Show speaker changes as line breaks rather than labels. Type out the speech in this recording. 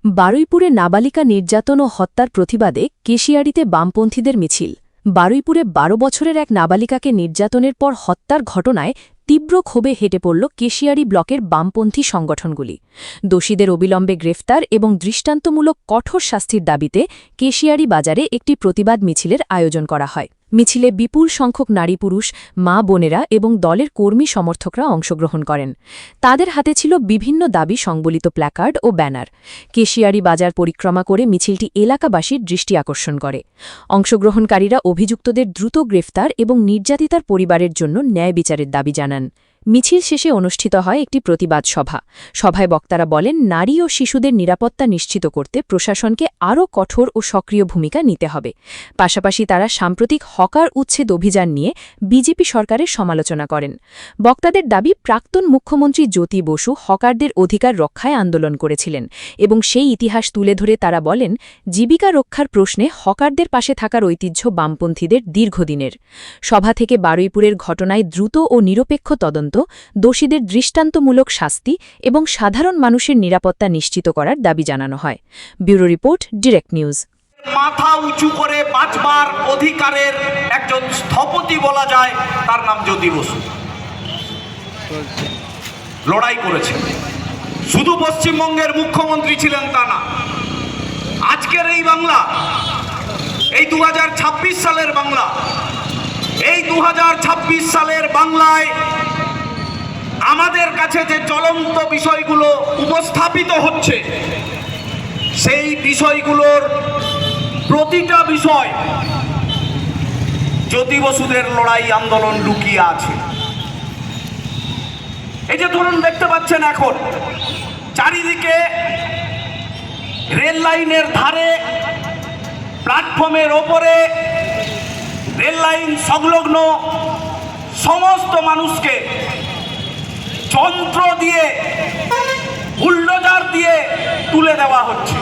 বারুইপুরে নাবালিকা নির্যাতন ও হত্যার প্রতিবাদে কেশিয়াড়িতে বামপন্থীদের মিছিল। বারুইপুরে ১২ বছরের এক নাবালিকাকে নির্যাতনের পর হত্যার ঘটনায় তীব্র ক্ষোভে হেঁটে পড়ল কেশিয়াড়ি ব্লকের বামপন্থী সংগঠনগুলি। দোষীদের অবিলম্বে গ্রেফতার এবং দৃষ্টান্তমূলক কঠোর শাস্তির দাবিতে কেশিয়াড়ি বাজারে একটি প্রতিবাদ মিছিলের আয়োজন করা হয়। মিছিলে বিপুল সংখ্যক নারী পুরুষ, মা বোনেরা এবং দলের কর্মী সমর্থকরা অংশগ্রহণ করেন। তাদের হাতে ছিল বিভিন্ন দাবি সংবলিত প্ল্যাকার্ড ও ব্যানার। কেশিয়াড়ি বাজার পরিক্রমা করে মিছিলটি এলাকাবাসীর দৃষ্টি আকর্ষণ করে। অংশগ্রহণকারীরা অভিযুক্তদের দ্রুত গ্রেফতার এবং নির্যাতিতার পরিবারের জন্য ন্যায় বিচারের দাবি জানান। মিছিল শেষে অনুষ্ঠিত হয় একটি প্রতিবাদ সভা। সভায় বক্তারা বলেন, নারী ও শিশুদের নিরাপত্তা নিশ্চিত করতে প্রশাসনকে আরও কঠোর ও সক্রিয় ভূমিকা নিতে হবে। পাশাপাশি তারা সাম্প্রতিক হকার উচ্ছেদ অভিযান নিয়ে বিজেপি সরকারের সমালোচনা করেন। বক্তাদের দাবি, প্রাক্তন মুখ্যমন্ত্রী জ্যোতি বসু হকারদের অধিকার রক্ষায় আন্দোলন করেছিলেন এবং সেই ইতিহাস তুলে ধরে তারা বলেন, জীবিকা রক্ষার প্রশ্নে হকারদের পাশে থাকার ঐতিহ্য বামপন্থীদের দীর্ঘদিনের। সভা থেকে বারুইপুরের ঘটনায় দ্রুত ও নিরপেক্ষ তদন্ত, দোষীদের দৃষ্টান্তমূলক শাস্তি এবং সাধারণ মানুষের নিরাপত্তা নিশ্চিত করার দাবি জানানো হয়। Bureau report, direct news.
মাথা উঁচু করে বাঁচবার অধিকারের একজন স্থপতি বলা যায়, তার নাম জ্যোতি বসু। লড়াই করেছে, শুধু পশ্চিমবঙ্গের মুখ্যমন্ত্রী ছিলেন তা না। আজকের এই বাংলা, এই 2026 সালের বাংলা, এই 2026 সালের বাংলায় আমাদের কাছে যে জ্বলন্ত বিষয়গুলো উপস্থাপিত হচ্ছে, সেই বিষয়গুলোর প্রতিটা বিষয় জ্যোতি বসুদের লড়াই আন্দোলন লুকিয়ে আছে। এই যে ধরুন দেখতে পাচ্ছেন, এখন চারিদিকে রেল লাইনের ধারে, প্ল্যাটফর্মের ওপরে, রেল লাইন সংলগ্ন সমস্ত মানুষকে যন্ত্র দিয়ে, বুলডোজার দিয়ে তুলে দেওয়া হচ্ছে।